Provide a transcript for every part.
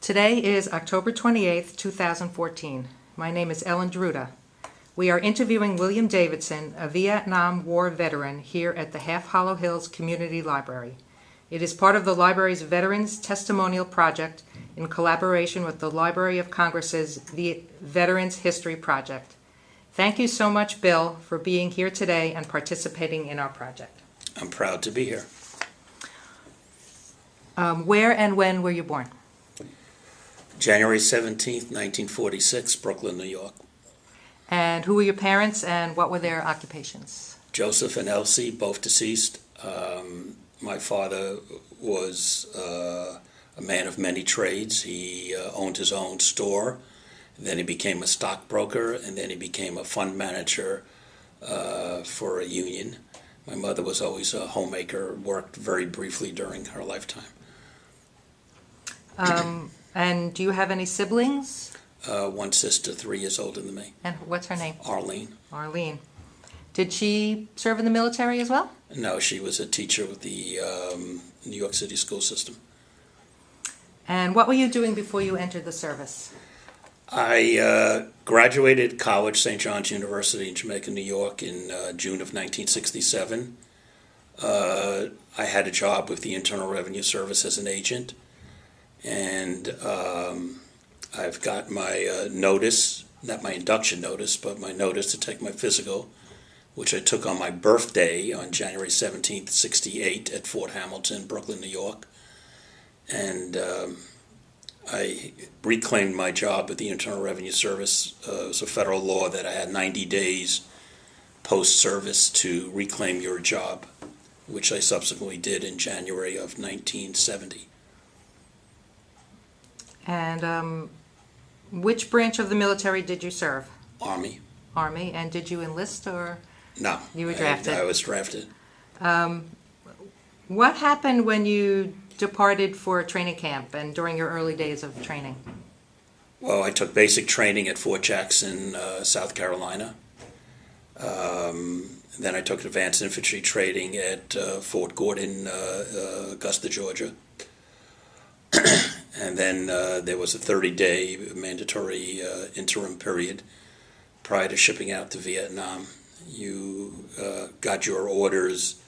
Today is October 28th, 2014. My name is Ellen Druda. We are interviewing William Davidson, a Vietnam War veteran, here at the Half Hollow Hills Community Library. It is part of the library's Veterans Testimonial Project in collaboration with the Library of Congress's Veterans History Project. Thank you so much, Bill, for being here today and participating in our project. I'm proud to be here. Where and when were you born? January 17th, 1946, Brooklyn, New York. And who were your parents and what were their occupations? Joseph and Elsie, both deceased. My father was a man of many trades. He owned his own store. Then he became a stockbroker, and then he became a fund manager for a union. My mother was always a homemaker, worked very briefly during her lifetime. And do you have any siblings? One sister, 3 years older than me. And what's her name? Arlene. Arlene. Did she serve in the military as well? No, she was a teacher with the New York City school system. And what were you doing before you entered the service? I graduated college, St. John's University in Jamaica, New York in June of 1967. I had a job with the Internal Revenue Service as an agent. And I've got my notice, not my induction notice, but my notice to take my physical, which I took on my birthday on January 17th, 68 at Fort Hamilton, Brooklyn, New York. And I reclaimed my job with the Internal Revenue Service. It was a federal law that I had 90 days post-service to reclaim your job, which I subsequently did in January of 1970. And which branch of the military did you serve? Army. Army. And did you enlist or? No. You were drafted? I was drafted. What happened when you departed for training camp and during your early days of training? Well, I took basic training at Fort Jackson, South Carolina. Then I took advanced infantry training at Fort Gordon, Augusta, Georgia. And then there was a 30-day mandatory interim period prior to shipping out to Vietnam. You got your orders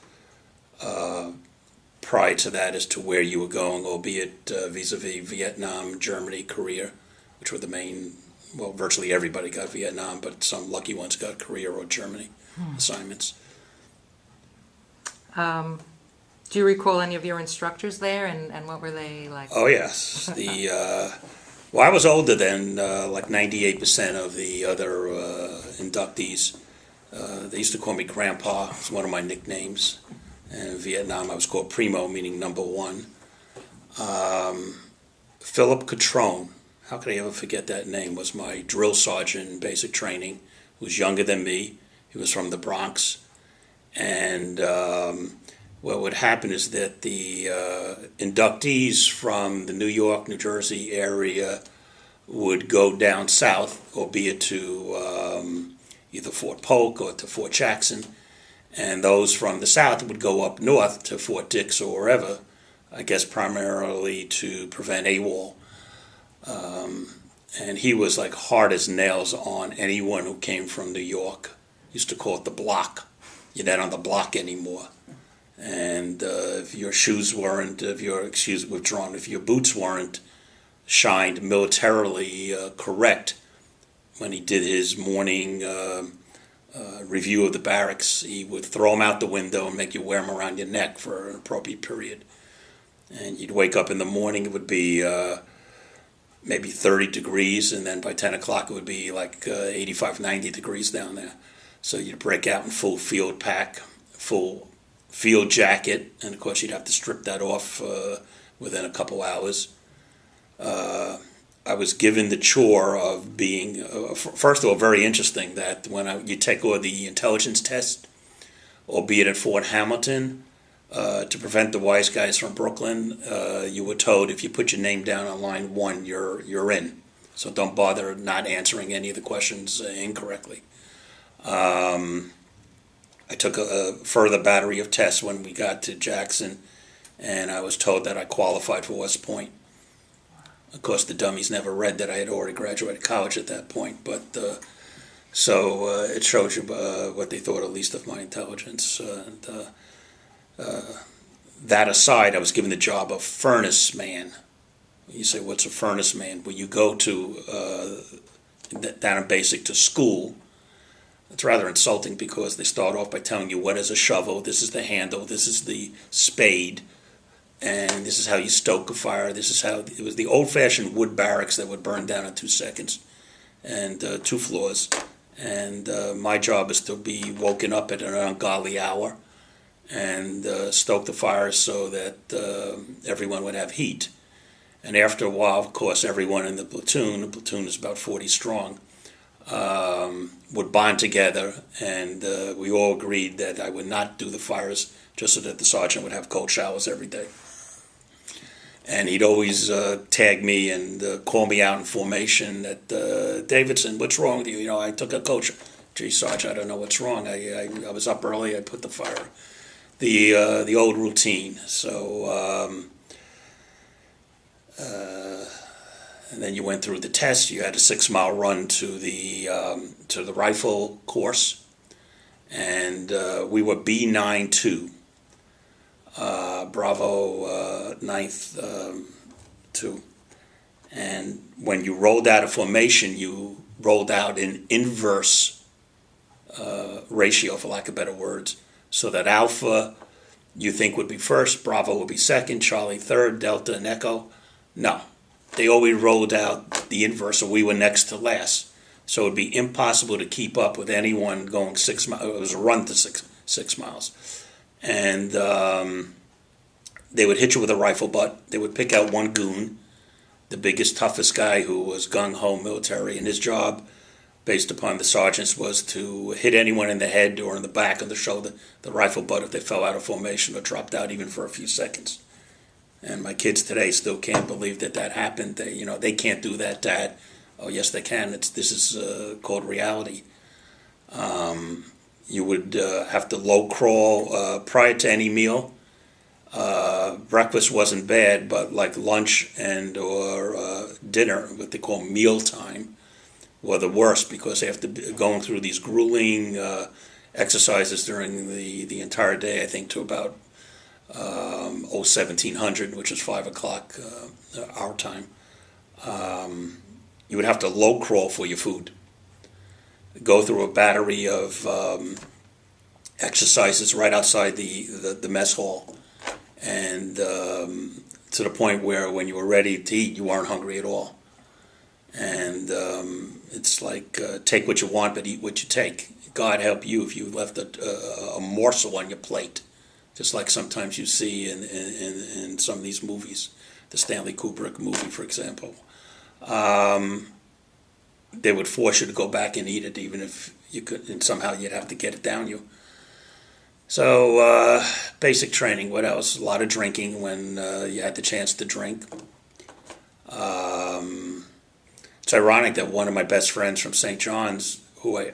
prior to that as to where you were going, albeit vis-a-vis Vietnam, Germany, Korea, which were the main, well, virtually everybody got Vietnam, but some lucky ones got Korea or Germany assignments. Do you recall any of your instructors there, and what were they like? Oh, yes. Well, I was older than like 98% of the other inductees. They used to call me Grandpa. It's one of my nicknames. And in Vietnam, I was called Primo, meaning number one. Philip Catrone, how could I ever forget that name, was my drill sergeant in basic training, who was younger than me. He was from the Bronx. And what would happen is that the inductees from the New York, New Jersey area would go down south, albeit to either Fort Polk or to Fort Jackson, and those from the south would go up north to Fort Dix or wherever, I guess primarily to prevent AWOL. And he was like hard as nails on anyone who came from New York. Used to call it the block. You're not on the block anymore. And if your shoes weren't, if your boots weren't shined militarily correct, when he did his morning review of the barracks, he would throw them out the window and make you wear them around your neck for an appropriate period. And you'd wake up in the morning, it would be maybe 30 degrees, and then by 10 o'clock it would be like 85, 90 degrees down there. So you'd break out in full field pack, full field jacket, and of course you'd have to strip that off within a couple hours. I was given the chore of being, first of all, very interesting that when you take all the intelligence tests, albeit at Fort Hamilton, to prevent the wise guys from Brooklyn, you were told if you put your name down on line 1, you're in. So don't bother not answering any of the questions incorrectly. I took a further battery of tests when we got to Jackson, and I was told that I qualified for West Point. Of course, the dummies never read that I had already graduated college at that point, but so it shows you what they thought at least of my intelligence. That aside, I was given the job of furnace man. You say, what's a furnace man? Well, you go to down in basic to school. It's rather insulting because they start off by telling you what is a shovel, this is the handle, this is the spade, and this is how you stoke a fire. This is how it was the old-fashioned wood barracks that would burn down in 2 seconds, and 2 floors. And my job is to be woken up at an ungodly hour and stoke the fire so that everyone would have heat. And after a while, of course, everyone in the platoon is about 40 strong, would bond together, and we all agreed that I would not do the fires just so that the sergeant would have cold showers every day. And he'd always tag me and call me out in formation that, Davidson, what's wrong with you? You know, I took a coach. Gee, Sarge, I don't know what's wrong. I was up early. I put the fire. The old routine. So, and then you went through the test. You had a 6-mile run to the rifle course, and we were B92. Bravo 9th 2. And when you rolled out a formation, you rolled out in inverse ratio, for lack of better words, so that Alpha you think would be first, Bravo would be second, Charlie third, Delta and Echo. No, they always rolled out the inverse, so we were next to last. So it would be impossible to keep up with anyone going 6 miles. It was a run to six miles. And they would hit you with a rifle butt. They would pick out one goon, the biggest, toughest guy who was gung-ho military, and his job, based upon the sergeants, was to hit anyone in the head or in the back or the shoulder, the rifle butt, if they fell out of formation or dropped out even for a few seconds. And my kids today still can't believe that happened. They can't do that, Dad. Oh, yes, they can. This is called reality. You would have to low crawl prior to any meal. Breakfast wasn't bad, but like lunch and or dinner, what they call mealtime, were the worst because after going through these grueling exercises during the entire day, I think to about 1700, which is 5 o'clock our time, you would have to low crawl for your food. Go through a battery of exercises right outside the mess hall, and to the point where when you were ready to eat, you weren't hungry at all. And it's like take what you want, but eat what you take. God help you if you left a morsel on your plate, just like sometimes you see in some of these movies, the Stanley Kubrick movie, for example. They would force you to go back and eat it, even if you could, and somehow you'd have to get it down you. So basic training. What else? A lot of drinking when you had the chance to drink. It's ironic that one of my best friends from St. John's, who I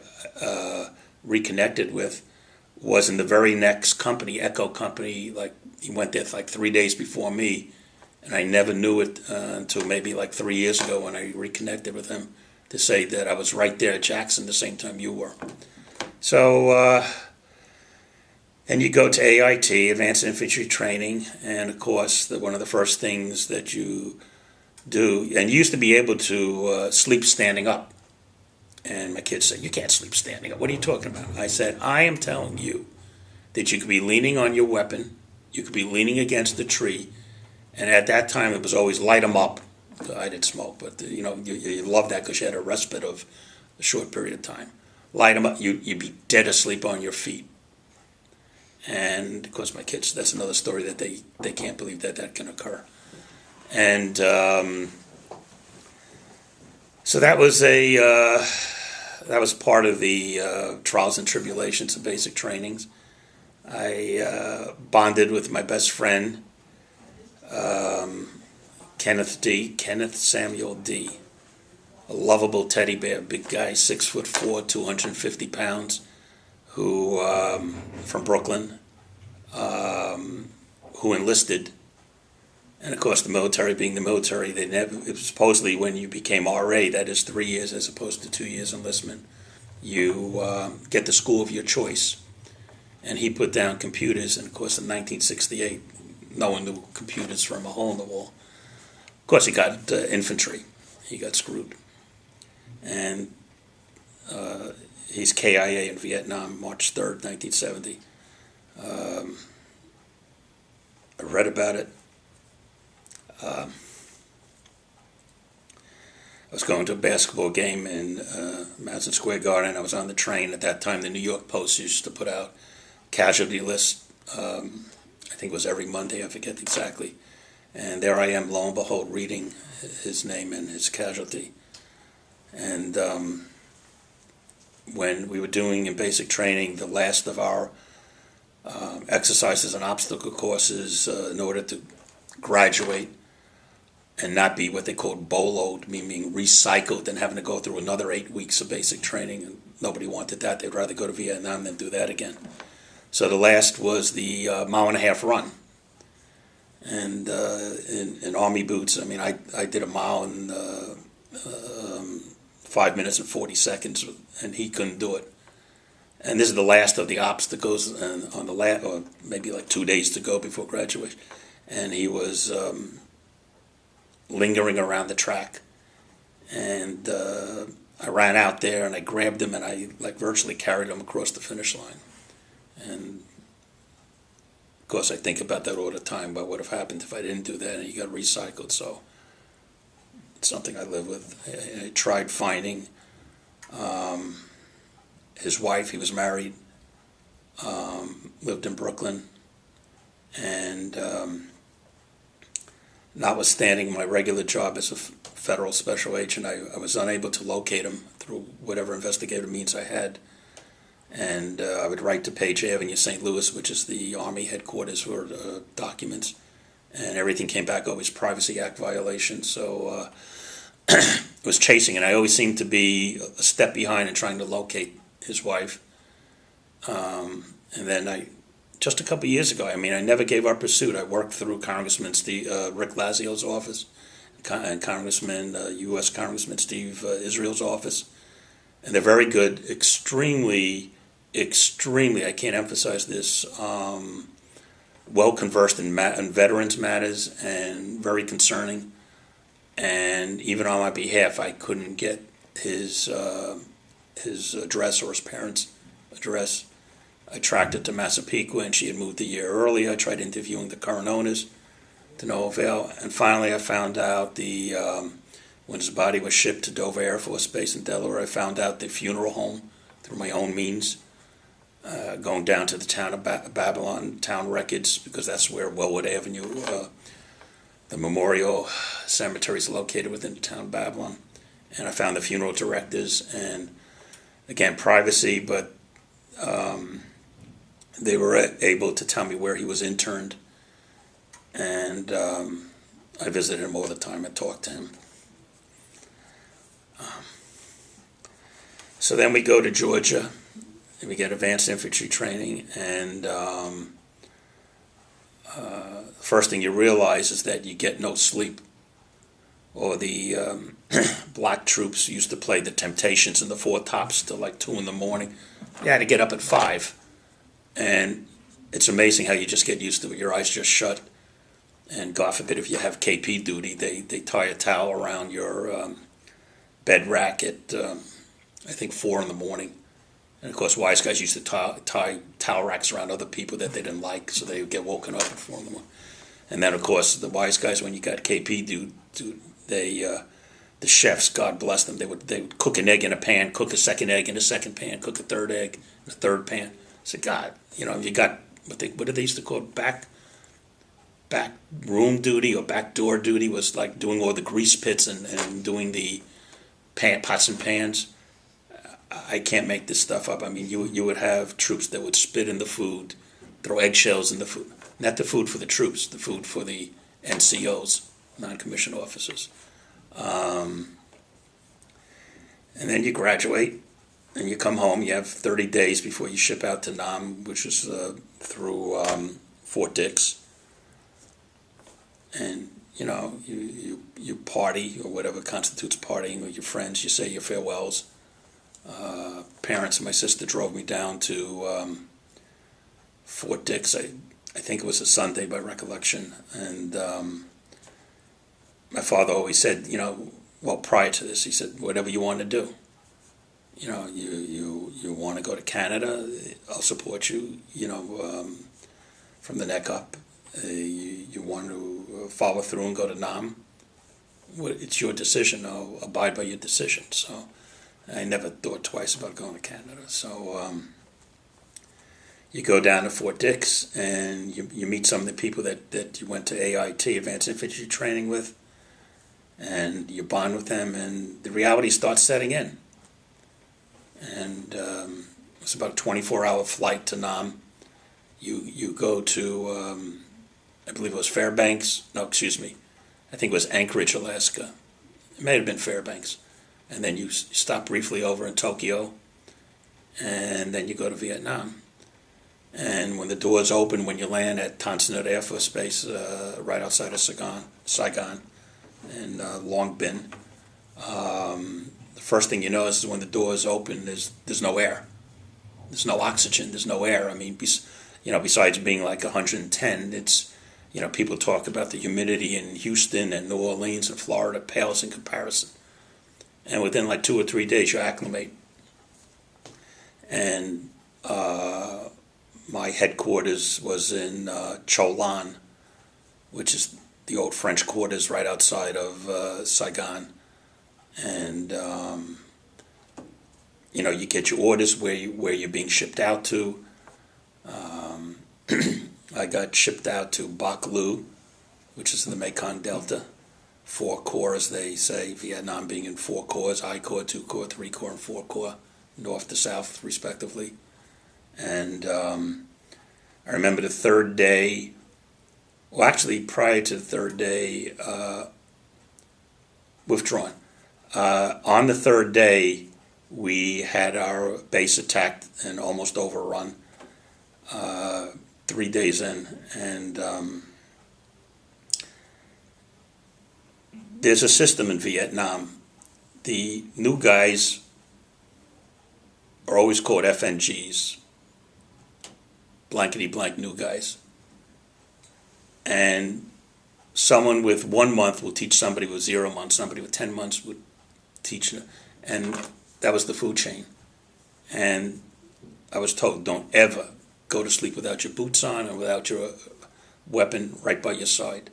reconnected with, was in the very next company, Echo Company. Like he went there like 3 days before me, and I never knew it until maybe like 3 years ago when I reconnected with him to say that I was right there at Jackson the same time you were. So, and you go to AIT, Advanced Infantry Training, and of course, one of the first things that you do, and you used to be able to sleep standing up. And my kids said, "You can't sleep standing up. What are you talking about?" I said, "I am telling you that you could be leaning on your weapon, you could be leaning against a tree, and at that time it was always light 'em up." I didn't smoke, but you love that because you had a respite of a short period of time. Light them up, you'd be dead asleep on your feet. And of course, my kids, that's another story that they can't believe that can occur. And so that was part of the trials and tribulations of basic trainings. I bonded with my best friend, Kenneth Samuel D., a lovable teddy bear, big guy, 6'4", 250 pounds, who from Brooklyn, who enlisted And of course, the military being the military, it was supposedly when you became RA, that is 3 years as opposed to 2 years enlistment, you get the school of your choice. And he put down computers, and of course, in 1968, no one knew computers from a hole in the wall. Of course, he got infantry. He got screwed. And he's KIA in Vietnam, March 3rd, 1970. I read about it. I was going to a basketball game in Madison Square Garden. I was on the train. At that time, the New York Post used to put out casualty list. I think it was every Monday. I forget exactly. And there I am, lo and behold, reading his name and his casualty. And when we were doing in basic training the last of our exercises and obstacle courses in order to graduate and not be what they called boloed, meaning recycled and having to go through another 8 weeks of basic training. And nobody wanted that. They'd rather go to Vietnam than do that again. So the last was the mile-and-a-half run. And in Army boots, I mean, I did a mile in 5 minutes and 40 seconds, and he couldn't do it. And this is the last of the obstacles, and on the last, or maybe like 2 days to go before graduation. And he was lingering around the track. And I ran out there, and I grabbed him, and I like virtually carried him across the finish line. And of course, I think about that all the time, about what would have happened if I didn't do that, and he got recycled. So it's something I live with. I tried finding his wife. He was married, lived in Brooklyn, and notwithstanding my regular job as a federal special agent, I was unable to locate him through whatever investigative means I had. And I would write to Page Avenue, St. Louis, which is the Army headquarters for documents, and everything came back always Privacy Act violations. So it was chasing, and I always seemed to be a step behind in trying to locate his wife. And then just a couple of years ago, I mean, I never gave up pursuit. I worked through Congressman Rick Lazio's office and U.S. Congressman Steve Israel's office. And they're very good, extremely, I can't emphasize this, well-conversed in veterans matters and very concerning. And even on my behalf, I couldn't get his address or his parents' address. I tracked it to Massapequa, and she had moved a year earlier. I tried interviewing the current owners to no avail. And finally, I found out when his body was shipped to Dover Air Force Base in Delaware, I found out the funeral home through my own means, going down to the town of Babylon, town records, because that's where Wellwood Avenue, the memorial cemetery, is located within the town of Babylon. And I found the funeral directors, and again, privacy, but they were able to tell me where he was interned. And I visited him all the time and talked to him. So then we go to Georgia, and we get advanced infantry training, and first thing you realize is that you get no sleep. Or the black troops used to play the Temptations and the Four Tops till like 2 in the morning. You had to get up at 5, and it's amazing how you just get used to it. Your eyes just shut, and God forbid if you have KP duty, they tie a towel around your bed rack at I think 4 in the morning. And of course, wise guys used to tie towel racks around other people that they didn't like, so they would get woken up at 4 in the morning. And then of course, the wise guys, when you got KP dude, the chefs, God bless them, they would cook an egg in a pan, cook a second egg in a second pan, cook a third egg in a third pan. I said, God, you got what did they used to call it, back room duty or back door duty, was like doing all the grease pits and doing the pots and pans. I can't make this stuff up. I mean, you would have troops that would spit in the food, throw eggshells in the food. Not the food for the troops, the food for the NCOs, non-commissioned officers. And then you graduate, and you come home. You have 30 days before you ship out to Nam, which is through Fort Dix. and you party or whatever constitutes partying with your friends. You say your farewells. Parents and my sister drove me down to Fort Dix. I think it was a Sunday by recollection, and my father always said, well, prior to this, he said, whatever you want to do. You want to go to Canada, I'll support you, from the neck up. You want to follow through and go to Nam, it's your decision. I'll abide by your decision. So I never thought twice about going to Canada. So you go down to Fort Dix and you meet some of the people that you went to AIT, Advanced Infantry Training, with, and you bond with them, and the reality starts setting in. And it's about a 24-hour flight to Nam. You go to, I believe it was Fairbanks. No, excuse me. I think it was Anchorage, Alaska. It may have been Fairbanks. And then you stop briefly over in Tokyo, and then you go to Vietnam. And when the doors open, when you land at Tan Son Nhut Air Force Base, right outside of Saigon, and Long Binh, the first thing you notice is when the doors open, there's no air. There's no oxygen. There's no air. I mean, besides being like 110, it's, people talk about the humidity in Houston and New Orleans and Florida pales in comparison. And within like 2 or 3 days, you acclimate. And my headquarters was in Cho Lan, which is the old French quarters right outside of Saigon. And you get your orders where you're being shipped out to. I got shipped out to Bac Lu, which is in the Mekong Delta. 4 corps, as they say, Vietnam being in 4 corps, I Corps, 2 Corps, 3 Corps, and 4 Corps, north to south, respectively. And I remember the third day, well, actually, prior to the third day, withdrawn. On the third day, we had our base attacked and almost overrun 3 days in. And there's a system in Vietnam. The new guys are always called FNGs, blankety blank new guys. And someone with 1 month will teach somebody with 0 months, somebody with 10 months would teach, and that was the food chain. And I was told, don't ever go to sleep without your boots on or without your weapon right by your side.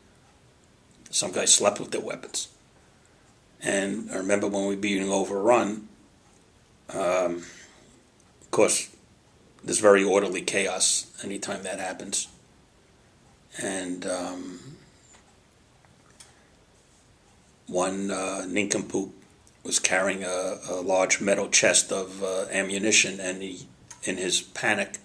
Some guys slept with their weapons. And I remember when we were being overrun, of course, there's very orderly chaos anytime that happens. And one nincompoop was carrying a large metal chest of ammunition, and he, in his panic,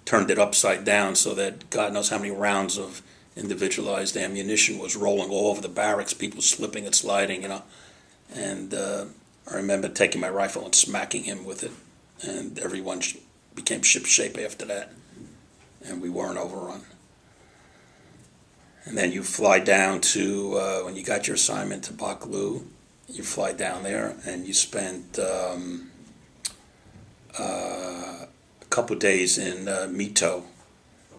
turned it upside down so that God knows how many rounds of individualized ammunition was rolling all over the barracks, people slipping and sliding, And I remember taking my rifle and smacking him with it, and everyone became shipshape after that, and we weren't overrun. And then you fly down to, when you got your assignment to Bac Lu, you fly down there and you spent a couple of days in Mito,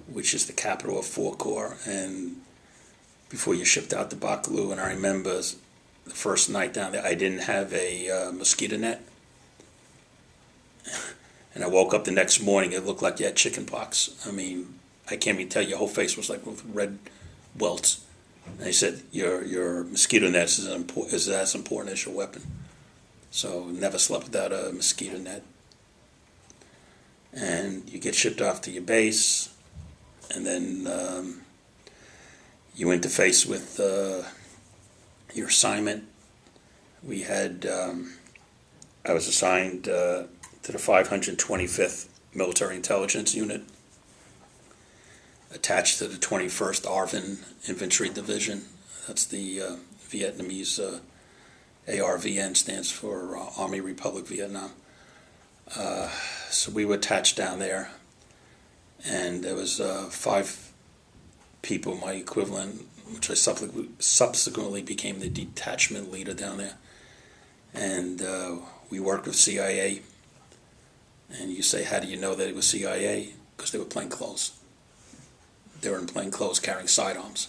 which is the capital of 4 Corps, and before you shipped out to Bac Lu. And I remember the first night down there, I didn't have a mosquito net. And I woke up the next morning, it looked like you had chicken pox. I mean, I can't even tell you, your whole face was like with red welts. And they said, your mosquito net is as important as your weapon. So never slept without a mosquito net. And you get shipped off to your base, and then you interface with your assignment. We had, I was assigned to the 525th Military Intelligence Unit, attached to the 21st ARVN Infantry Division. That's the Vietnamese, ARVN stands for Army Republic Vietnam. So we were attached down there, and there was 5 people, my equivalent, which I subsequently became the detachment leader down there. And we worked with CIA. And you say, how do you know that it was CIA? Because they were plain clothes. They were in plain clothes carrying sidearms.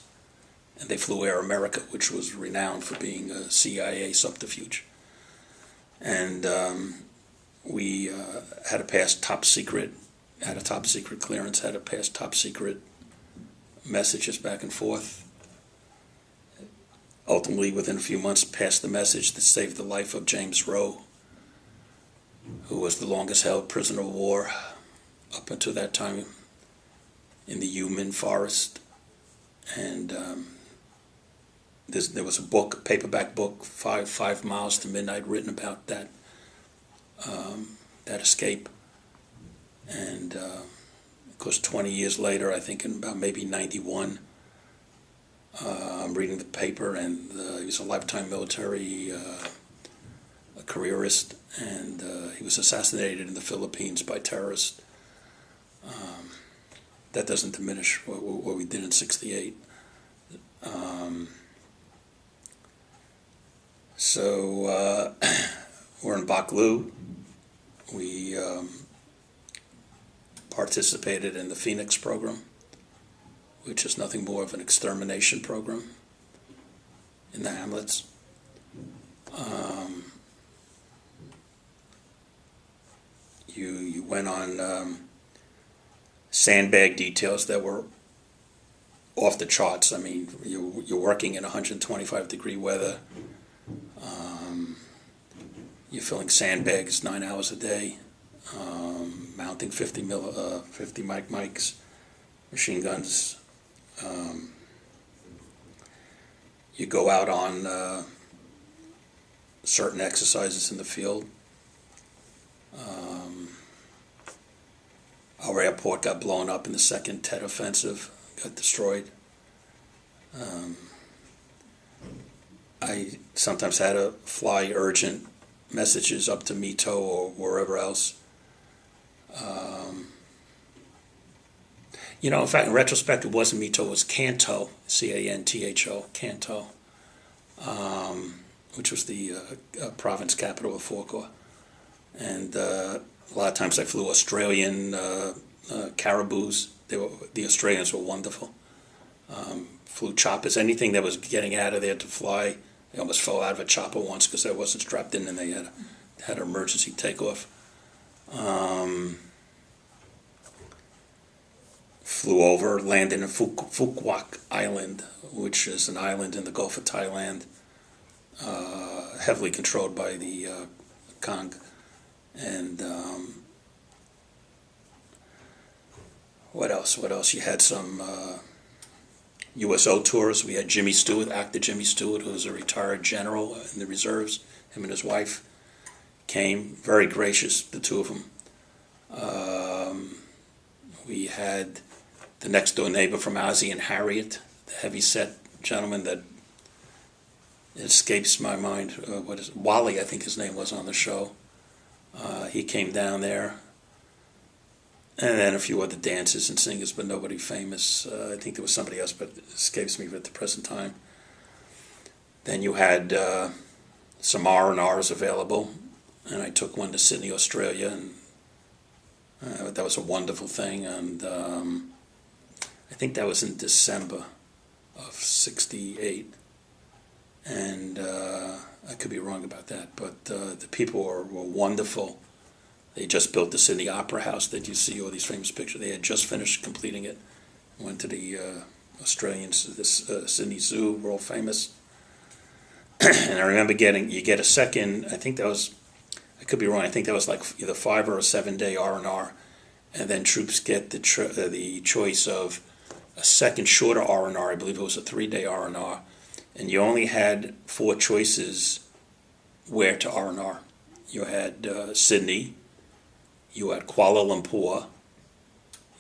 And they flew Air America, which was renowned for being a CIA subterfuge. And we had to pass top secret clearance, had to pass top secret messages back and forth. Ultimately, within a few months, passed the message that saved the life of James Rowe, who was the longest held prisoner of war up until that time in the Human Forest. And there was a book, a paperback book, Five Miles to Midnight, written about that escape. And of course, 20 years later, I think in about maybe 91, I'm reading the paper, and he was a lifetime military a careerist, and he was assassinated in the Philippines by terrorists. That doesn't diminish what we did in '68. So we're in Baklou. We participated in the Phoenix program, which is nothing more of an extermination program in the hamlets. You went on sandbag details that were off the charts. I mean, you're working in 125-degree weather. You're filling sandbags 9 hours a day, mounting 50 mics, machine guns. You go out on certain exercises in the field. Our airport got blown up in the second Tet Offensive, got destroyed. I sometimes had to fly urgent messages up to Mito or wherever else. In fact, in retrospect, it wasn't Mito, it was Canto, C-A-N-T-H-O, Canto, which was the province capital of Foucault. And a lot of times I flew Australian caribous. The Australians were wonderful. Flew choppers, anything that was getting out of there to fly. I almost fell out of a chopper once because I wasn't strapped in and they had an emergency takeoff. Flew over, landed in Phuc Quoc Island, which is an island in the Gulf of Thailand, heavily controlled by the Kong. And what else? You had some USO tours. We had Jimmy Stewart, actor Jimmy Stewart, who was a retired general in the reserves. Him and his wife came, very gracious, the two of them. We had the next door neighbor from Ozzie and Harriet, the heavy-set gentleman that escapes my mind. Wally, I think his name was on the show. He came down there. And then a few other dancers and singers, but nobody famous. I think there was somebody else, but it escapes me at the present time. Then you had some R&Rs available, and I took one to Sydney, Australia, and that was a wonderful thing. And I think that was in December of '68. And I could be wrong about that, but the people were wonderful. They just built the Sydney Opera House that you see all these famous pictures. They had just finished completing it. Went to the Sydney Zoo, world famous. And I remember you get a second, I think that was, I could be wrong, I think that was like either 5 or a 7 day R&R. And then troops get the choice of a second shorter R&R. I believe it was a 3 day R&R. And you only had 4 choices where to R&R. You had Sydney, you had Kuala Lumpur,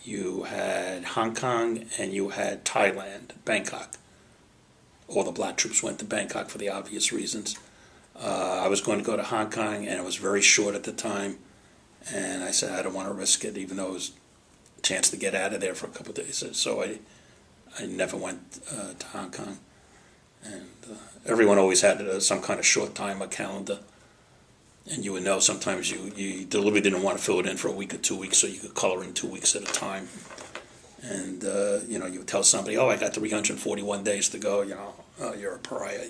you had Hong Kong, and you had Thailand, Bangkok. All the black troops went to Bangkok for the obvious reasons. I was going to go to Hong Kong, and it was very short at the time. And I said, I don't want to risk it, even though it was a chance to get out of there for a couple of days. So I never went to Hong Kong. And everyone always had some kind of short time, a calendar. And you would know sometimes you deliberately didn't want to fill it in for a week or 2 weeks so you could color in 2 weeks at a time. And, you would tell somebody, oh, I got 341 days to go, oh, you're a pariah,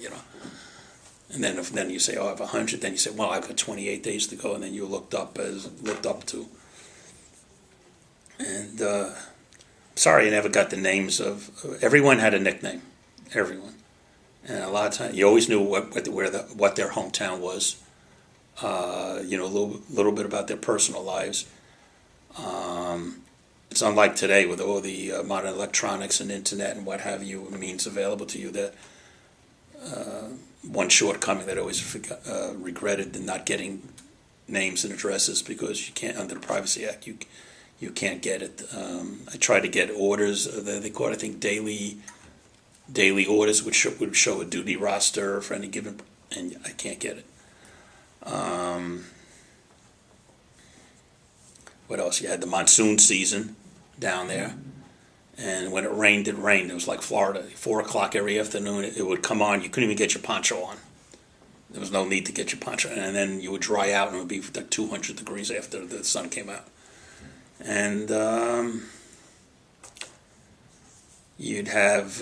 And then you say, oh, I have 100. Then you say, well, I've got 28 days to go. And then you looked up to. And sorry, I never got the names of. Everyone had a nickname. Everyone, and a lot of times you always knew what their hometown was. A little bit about their personal lives. It's unlike today with all the modern electronics and internet and what have you means available to you that. One shortcoming that I always regretted in not getting names and addresses because you can't, under the Privacy Act, you can't get it. I tried to get orders. They call it, I think, daily orders, which would show a duty roster for any given, and I can't get it. What else? You had the monsoon season down there. And when it rained, it rained. It was like Florida. 4 o'clock every afternoon, it would come on. You couldn't even get your poncho on. There was no need to get your poncho. And then you would dry out, and it would be like 200 degrees after the sun came out. And you'd have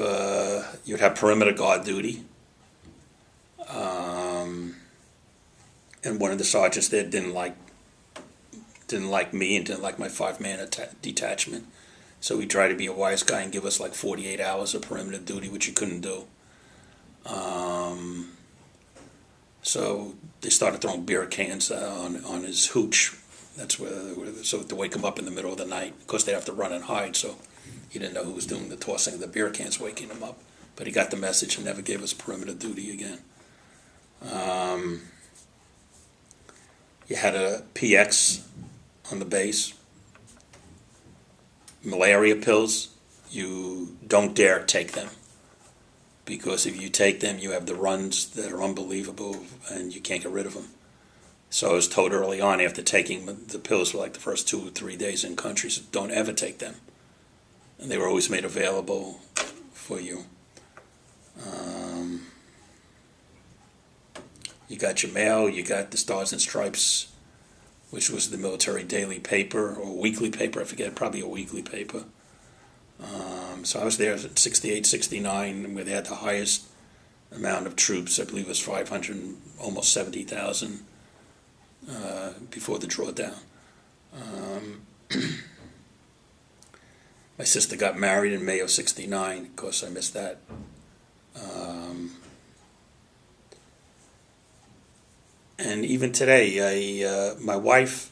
perimeter guard duty. And one of the sergeants there didn't like me and didn't like my 5-man detachment. So he tried to be a wise guy and give us like 48 hours of perimeter duty, which he couldn't do. So they started throwing beer cans on his hooch. That's so to wake him up in the middle of the night. Of course, they'd have to run and hide, so he didn't know who was doing the tossing of the beer cans, waking him up. But he got the message and never gave us perimeter duty again. You had a PX on the base. Malaria pills, you don't dare take them because if you take them, you have the runs that are unbelievable and you can't get rid of them. So I was told early on after taking the pills for like the first 2 or 3 days in countries, don't ever take them. And they were always made available for you. You got your mail, you got the Stars and Stripes, which was the military daily paper or weekly paper, I forget, probably a weekly paper. So I was there in 68, 69, where they had the highest amount of troops. I believe it was 500, almost 70,000 before the drawdown. My sister got married in May of 69. Of course, I missed that. And even today, my wife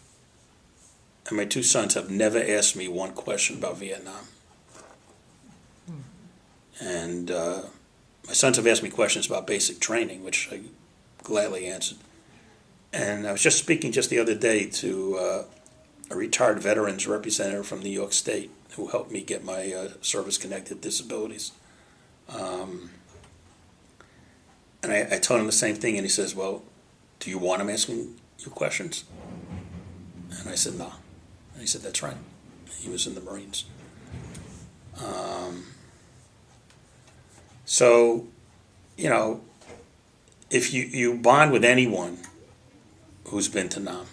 and my 2 sons have never asked me one question about Vietnam. And my sons have asked me questions about basic training, which I gladly answered. And I was just speaking just the other day to a retired veterans representative from New York State who helped me get my service-connected disabilities. And I told him the same thing, and he says, well, do you want him asking you questions? And I said, no. And he said, that's right. He was in the Marines. So, if you bond with anyone who's been to Nam,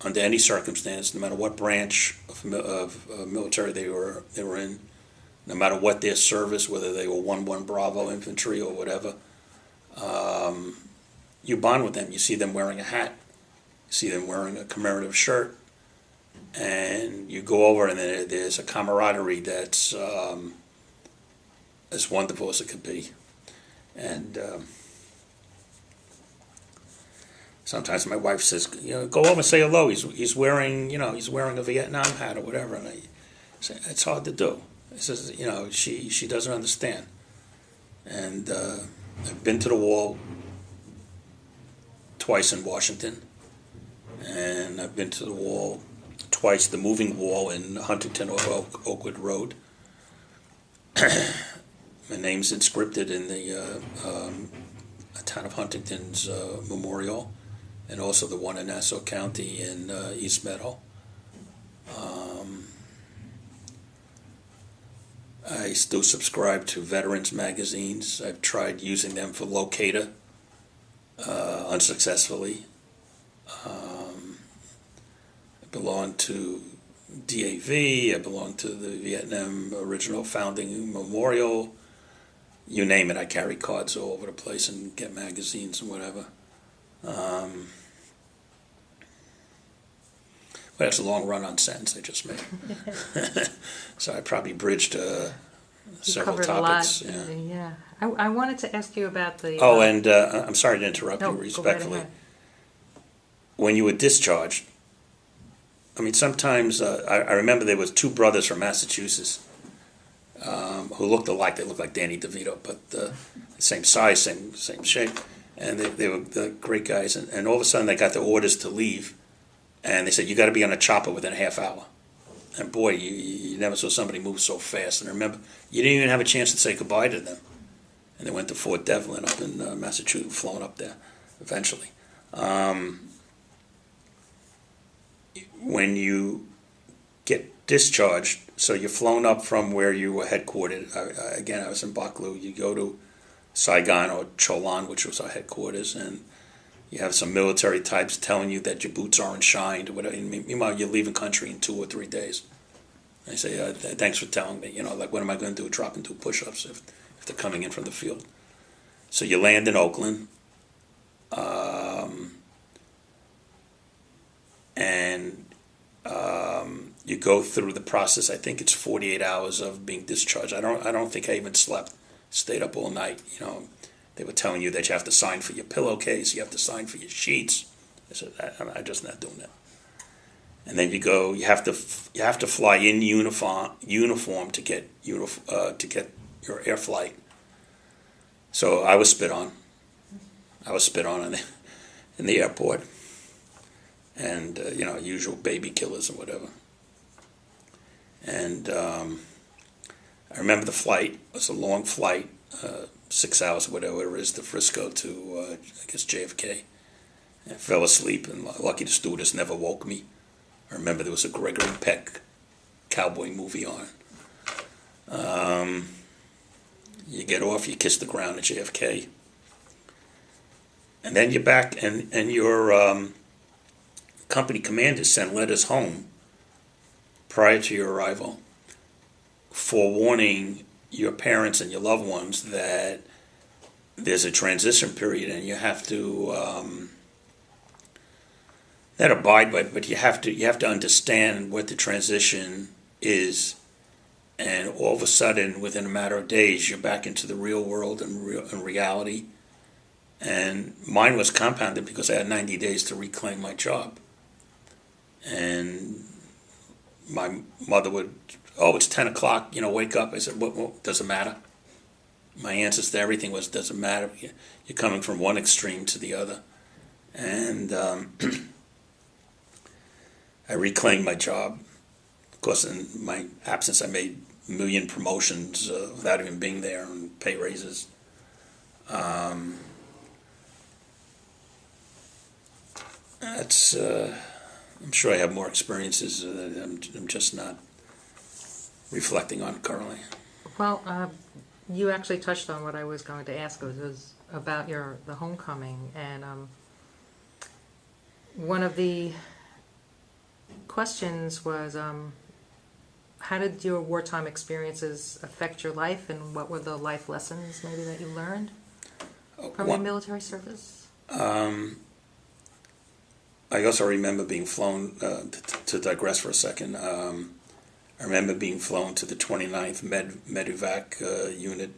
under any circumstance, no matter what branch of military they were in, no matter what their service, whether they were 1-1 Bravo infantry or whatever, you bond with them. You see them wearing a hat, you see them wearing a commemorative shirt, and you go over and there's a camaraderie that's as wonderful as it could be. And sometimes my wife says, go over and say hello. He's wearing a Vietnam hat or whatever. And I say, it's hard to do. It says, she doesn't understand. And I've been to the wall twice in Washington, and I've been to the wall twice, the moving wall in Huntington or Oakwood Road. My name's inscripted in the town of Huntington's memorial, and also the one in Nassau County in East Meadow. I still subscribe to veterans magazines. I've tried using them for locator, unsuccessfully. I belong to DAV. I belong to the Vietnam Original Founding Memorial. You name it, I carry cards all over the place and get magazines and whatever. Well, that's a long run-on sentence I just made. So I probably bridged several topics. A lot. Yeah. I wanted to ask you about the... Oh, and I'm sorry to interrupt no, you respectfully. Go right ahead. When you were discharged, I mean, sometimes I remember there was two brothers from Massachusetts who looked alike. They looked like Danny DeVito, but same size, same shape, and they were great guys. And all of a sudden, they got the orders to leave, and they said, "You got to be on a chopper within a half hour." And boy, you never saw somebody move so fast. And I remember, you didn't even have a chance to say goodbye to them. And they went to Fort Devlin up in Massachusetts, flown up there eventually. When you get discharged, so you're flown up from where you were headquartered. Again, I was in Baklou. You go to Saigon or Cholan, which was our headquarters, and you have some military types telling you that your boots aren't shined or whatever. Meanwhile, you're leaving country in 2 or 3 days. I say, thanks for telling me. Like, what am I going to do? Drop and do push-ups if they're coming in from the field. So you land in Oakland, and you go through the process. I think it's 48 hours of being discharged. I don't think I even slept. Stayed up all night. They were telling you that you have to sign for your pillowcase, you have to sign for your sheets. I said, I'm just not doing that. And then you go. You have to fly in uniform to get your air flight. So I was spit on. In the airport, and usual baby killers and whatever. And I remember the flight. It was a long flight, 6 hours, whatever it is, to Frisco to I guess JFK. I fell asleep, and lucky the stewardess never woke me. I remember there was a Gregory Peck cowboy movie on. You get off, you kiss the ground at JFK. And then you're back, and your company commanders send letters home prior to your arrival, forewarning your parents and your loved ones that there's a transition period, and you have to not abide by it, but you have to understand what the transition is. And all of a sudden, within a matter of days, you're back into the real world and reality. And mine was compounded because I had 90 days to reclaim my job. And my mother would, it's 10 o'clock, wake up. I said, what doesn't matter. My answers to everything was, doesn't matter. You're coming from one extreme to the other. And I reclaimed my job. Of course, in my absence, I made a million promotions without even being there, and pay raises. That's. I'm sure I have more experiences that I'm just not reflecting on currently. Well, you actually touched on what I was going to ask. It was about the homecoming, and one of the questions was, how did your wartime experiences affect your life, and what were the life lessons maybe that you learned from your military service? I also remember being flown, to digress for a second, I remember being flown to the 29th Medevac unit.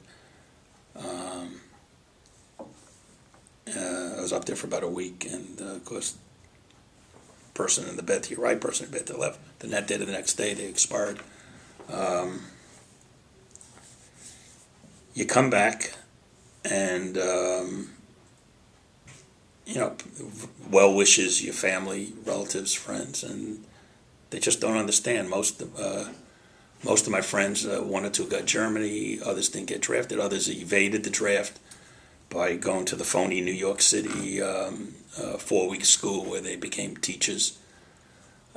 I was up there for about a week, and of course, person in the bed to your right, person in the bed to the left. Then that day to the next day, they expired. You come back, and well wishes, your family, relatives, friends, and they just don't understand. Most of my friends, one or two got Germany, others didn't get drafted, others evaded the draft by going to the phony New York City 4-week school where they became teachers.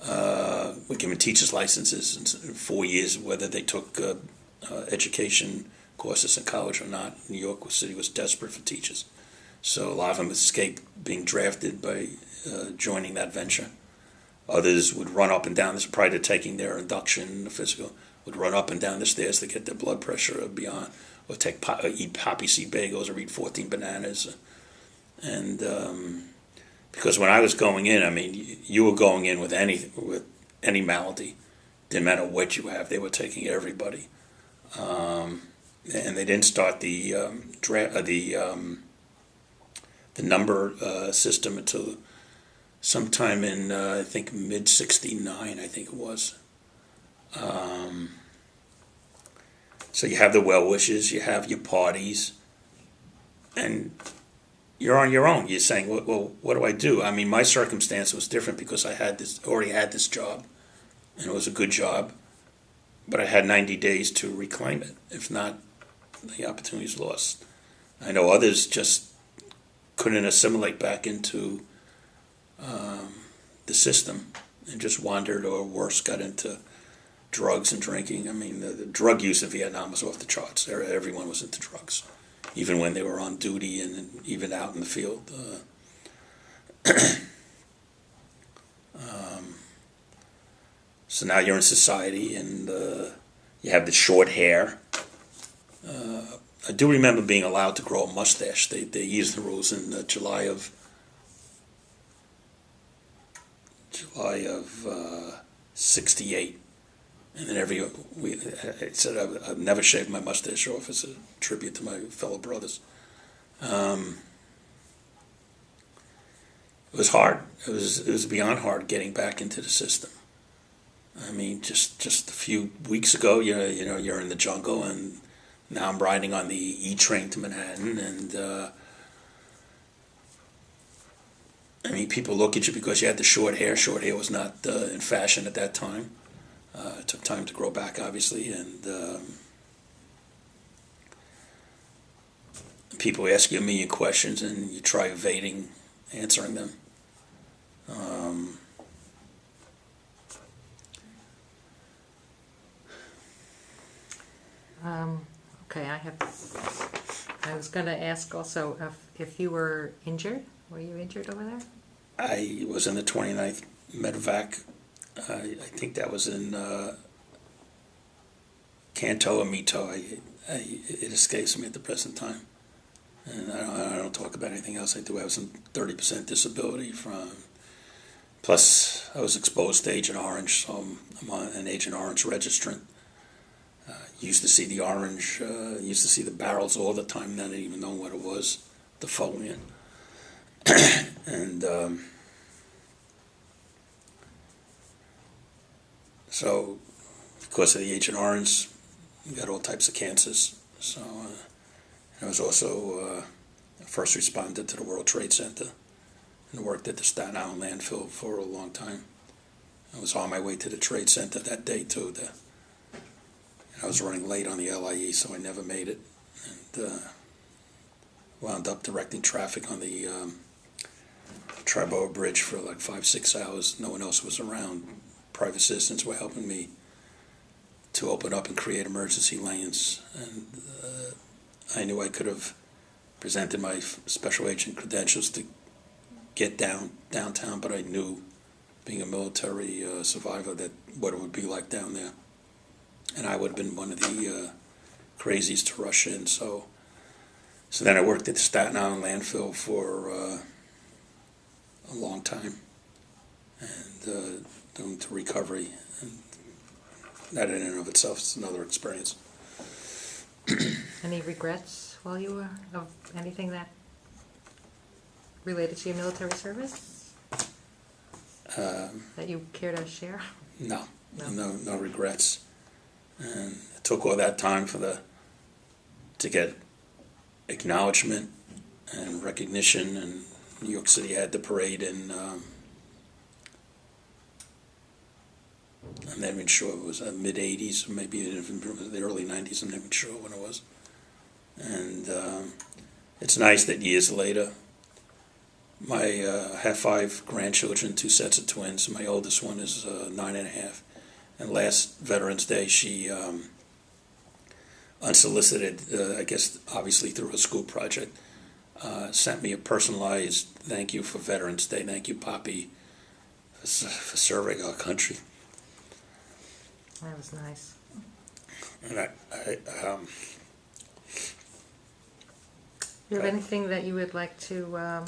Were given teachers' licenses in 4 years, whether they took education courses in college or not. New York City was desperate for teachers. So a lot of them escaped being drafted by joining that venture. Others would run up and down this prior to taking their induction, the physical, would run up and down the stairs to get their blood pressure beyond, or eat poppy seed bagels or eat 14 bananas. And because when I was going in, I mean, you were going in with any malady. Didn't matter what you have, they were taking everybody. And they didn't start the number system until sometime in I think mid '69, I think it was. So you have the well wishes, you have your parties, and you're on your own. You're saying, well, what do I do? I mean, my circumstance was different because I already had this job, and it was a good job, but I had 90 days to reclaim it. If not, the opportunity's lost. I know others just couldn't assimilate back into the system and just wandered, or worse, got into drugs and drinking. I mean, the drug use in Vietnam was off the charts. Everyone was into drugs, even when they were on duty and even out in the field. So now you're in society, and you have the short hair. I do remember being allowed to grow a mustache. They eased the rules in July of '68. And then I said I've never shaved my mustache off as a tribute to my fellow brothers. It was hard. It was beyond hard getting back into the system. I mean, just a few weeks ago, you're in the jungle, and now I'm riding on the E train to Manhattan, and I mean, people look at you because you had the short hair. Short hair was not in fashion at that time. It took time to grow back, obviously, and people ask you a million questions, and you try evading answering them. Okay, I was going to ask also if you were injured. Were you injured over there? I was in the 29th Medevac. I think that was in Canto or Mito. It escapes me at the present time. And I don't talk about anything else. I do have some 30% disability plus I was exposed to Agent Orange, so I'm on an Agent Orange registrant. Used to see the orange, used to see the barrels all the time, not even knowing what it was, defoliant. And so, because of the Agent Orange, you got all types of cancers. So I was also a first responder to the World Trade Center and worked at the Staten Island landfill for a long time. I was on my way to the Trade Center that day too. I was running late on the LIE, so I never made it, and wound up directing traffic on the Triboa Bridge for like 5-6 hours. No one else was around. Private citizens were helping me to open up and create emergency lanes, and I knew I could have presented my special agent credentials to get downtown, but I knew, being a military survivor, that what it would be like down there. And I would have been one of the crazies to rush in. So then I worked at the Staten Island landfill for a long time, and doing to recovery. And that in and of itself is another experience. Any regrets while you were, of anything that related to your military service that you care to share? No regrets. And it took all that time to get acknowledgement and recognition. And New York City had the parade in, I'm not even sure, it was mid '80s, maybe even the early '90s. I'm not even sure when it was. And it's nice that years later, I have 5 grandchildren, 2 sets of twins. My oldest one is 9.5. And last Veterans Day, she unsolicited, I guess obviously through a school project, sent me a personalized thank you for Veterans Day. Thank you, Poppy, for serving our country. That was nice. And You have anything that you would like to,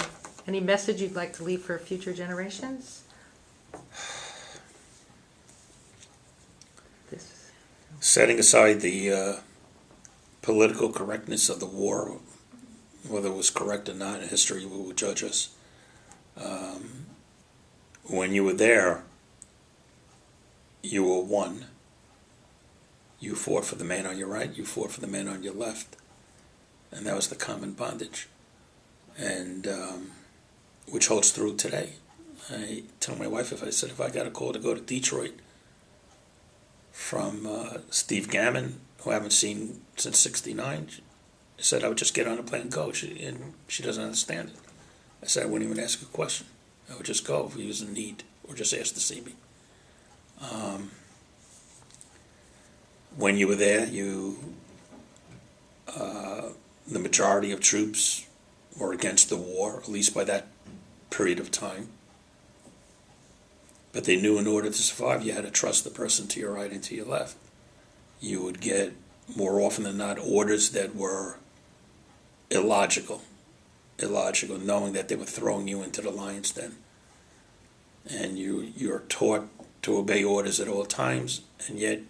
any message you'd like to leave for future generations? This. setting aside the political correctness of the war, whether it was correct or not, history will judge us. When you were there, you were one. You fought for the man on your right, you fought for the man on your left. And that was the common bondage. And which holds through today. I tell my wife, if I got a call to go to Detroit from Steve Gammon, who I haven't seen since '69, I said I would just get on a plane and go. She doesn't understand it. I said I wouldn't even ask a question. I would just go if he was in need, or just ask to see me. When you were there, the majority of troops were against the war, at least by that period of time. But they knew in order to survive, you had to trust the person to your right and to your left. You would get, more often than not, orders that were illogical, knowing that they were throwing you into the lion's den. And you're taught to obey orders at all times, and yet,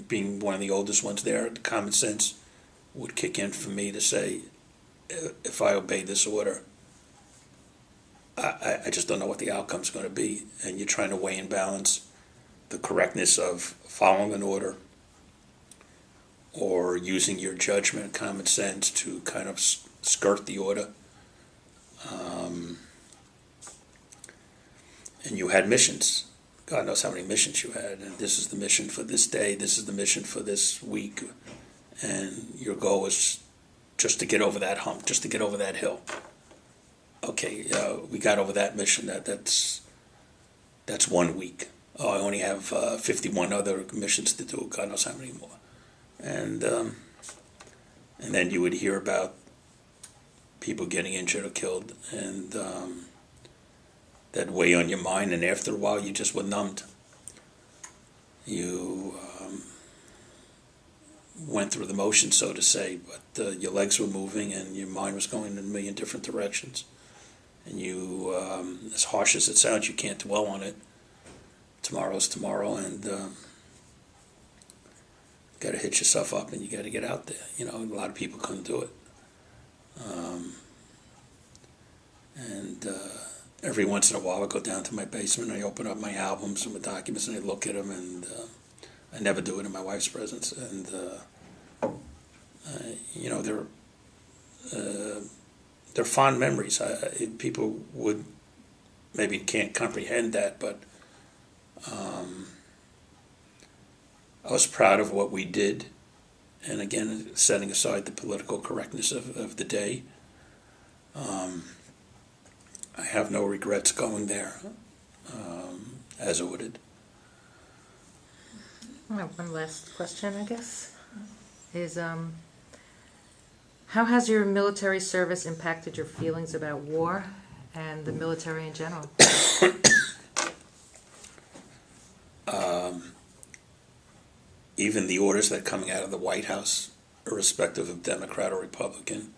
being one of the oldest ones there, the common sense would kick in for me to say, if I obey this order, I just don't know what the outcome's going to be. And you're trying to weigh and balance the correctness of following an order or using your judgment and common sense to kind of skirt the order. And you had missions. God knows how many missions you had. And this is the mission for this day. This is the mission for this week. And your goal was just to get over that hump, just to get over that hill. Okay, we got over that mission. That's 1 week. Oh, I only have 51 other missions to do. God knows how many more. And then you would hear about people getting injured or killed, and that weigh on your mind. And after a while, you just were numbed. You went through the motion, so to say, but your legs were moving and your mind was going in a million different directions. And you, as harsh as it sounds, you can't dwell on it. Tomorrow's tomorrow, and got to hitch yourself up and you got to get out there. You know, a lot of people couldn't do it. Every once in a while I go down to my basement and I open up my albums and my documents and I look at them, and I never do it in my wife's presence. And, you know, they're fond memories. People would maybe can't comprehend that, but I was proud of what we did. And again, setting aside the political correctness of the day, I have no regrets going there as ordered. I have one last question, I guess, is how has your military service impacted your feelings about war and the military in general? Even the orders that are coming out of the White House, irrespective of Democrat or Republican,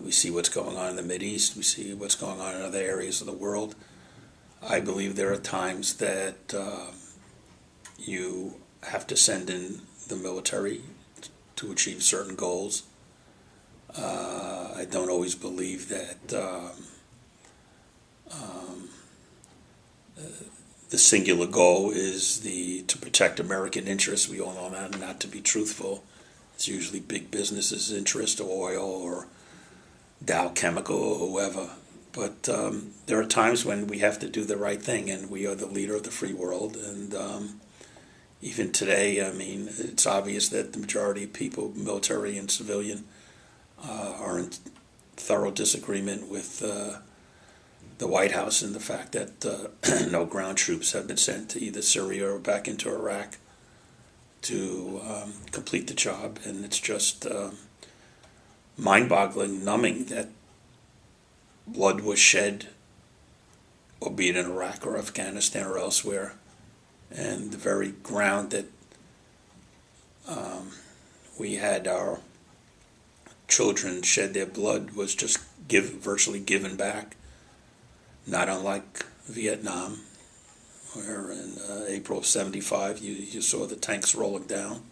we see what's going on in the Mideast, we see what's going on in other areas of the world. I believe there are times that you have to send in the military to achieve certain goals. I don't always believe that the singular goal is to protect American interests. We all know that, not to be truthful. It's usually big business's interest, or oil, or Dow Chemical, or whoever. But there are times when we have to do the right thing, and we are the leader of the free world. And even today, I mean, it's obvious that the majority of people, military and civilian, are in thorough disagreement with the White House and the fact that no ground troops have been sent to either Syria or back into Iraq. to complete the job, and it's just mind-boggling, numbing that blood was shed, albeit in Iraq or Afghanistan or elsewhere, and the very ground that we had our children shed their blood was just virtually given back, not unlike Vietnam, where in April of '75 you saw the tanks rolling down.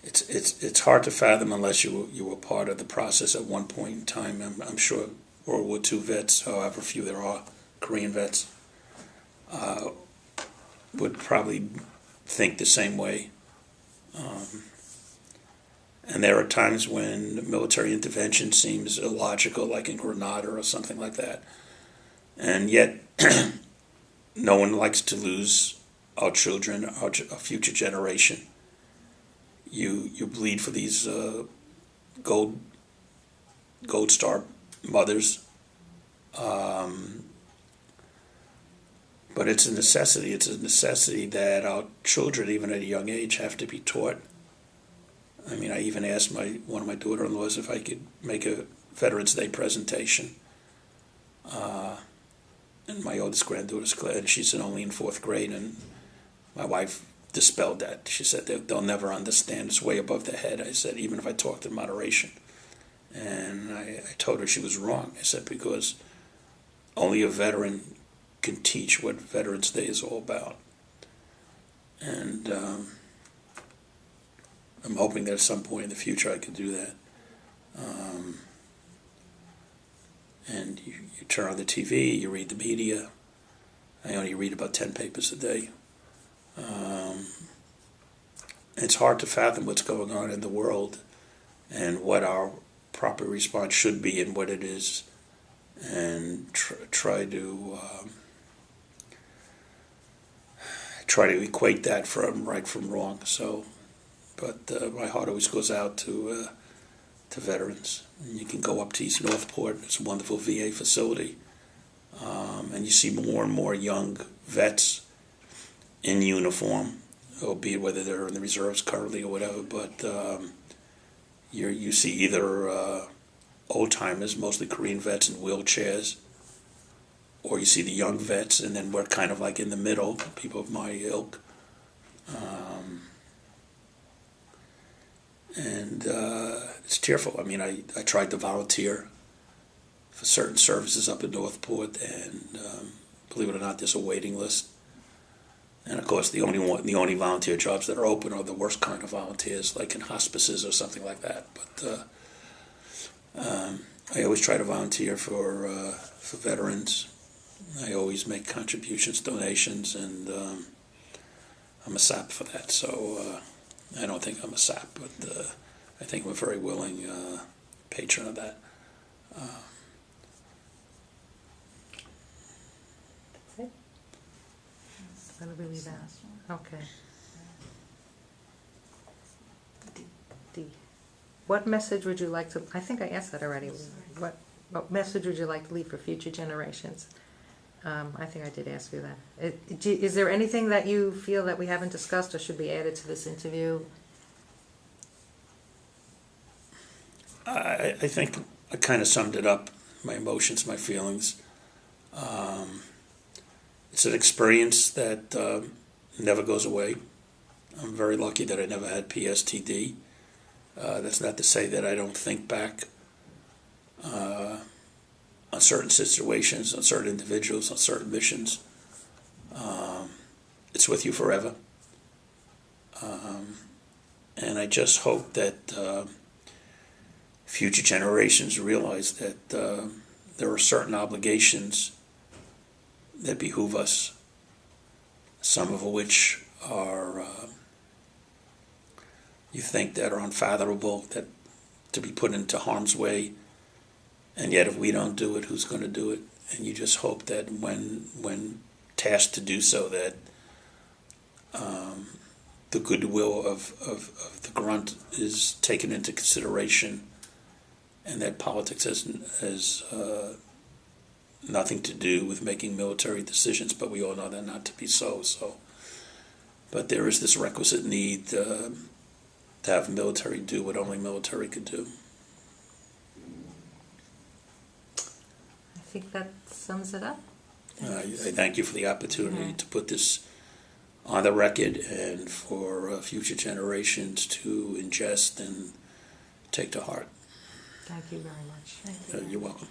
It's hard to fathom unless you were part of the process at one point in time. I'm sure World War II vets, however few there are, Korean vets, would probably think the same way. And there are times when military intervention seems illogical, like in Grenada or something like that. And yet, no one likes to lose our children, our future generation. You bleed for these gold star mothers, but it's a necessity. It's a necessity that our children, even at a young age, have to be taught. I mean, I even asked one of my daughter-in-laws if I could make a Veterans Day presentation. And my oldest granddaughter's Claire, and she's only in 4th grade, and my wife dispelled that. She said they'll never understand. It's way above their head. I said, even if I talked in moderation. And I told her she was wrong. I said, because only a veteran can teach what Veterans Day is all about. And I'm hoping that at some point in the future I can do that. And you turn on the TV, you read the media. I only read about 10 papers a day. It's hard to fathom what's going on in the world and what our proper response should be and what it is, and try to equate that from right from wrong. So, but my heart always goes out to veterans. And you can go up to East Northport. It's a wonderful VA facility, and you see more and more young vets in uniform, albeit whether they're in the reserves currently or whatever. But you see either old timers, mostly Korean vets in wheelchairs, or you see the young vets, and then we're kind of like in the middle, people of my ilk. And it's tearful. I mean, I tried to volunteer for certain services up in Northport, and believe it or not, there's a waiting list. And of course, the only volunteer jobs that are open are the worst kind of volunteers, like in hospices or something like that. But I always try to volunteer for veterans. I always make contributions, donations, and I'm a sap for that. So I don't think I'm a sap, but I think I'm a very willing patron of that. Let me leave that. Okay. D. What message would you like to? I think I asked that already. What message would you like to leave for future generations? I think I did ask you that. Is there anything that you feel that we haven't discussed or should be added to this interview? I think I kind of summed it up. My emotions, my feelings. It's an experience that never goes away. I'm very lucky that I never had PSTD. That's not to say that I don't think back on certain situations, on certain individuals, on certain missions. It's with you forever. And I just hope that future generations realize that there are certain obligations that behoove us, some of which are you think that are unfathomable, that to be put into harm's way, and yet if we don't do it, who's going to do it? And you just hope that when tasked to do so, that the goodwill of the grunt is taken into consideration, and that politics has nothing to do with making military decisions, but we all know that not to be so. But there is this requisite need to have military do what only military could do. I think that sums it up. I thank you for the opportunity to put this on the record and for future generations to ingest and take to heart. Thank you very much. You're welcome.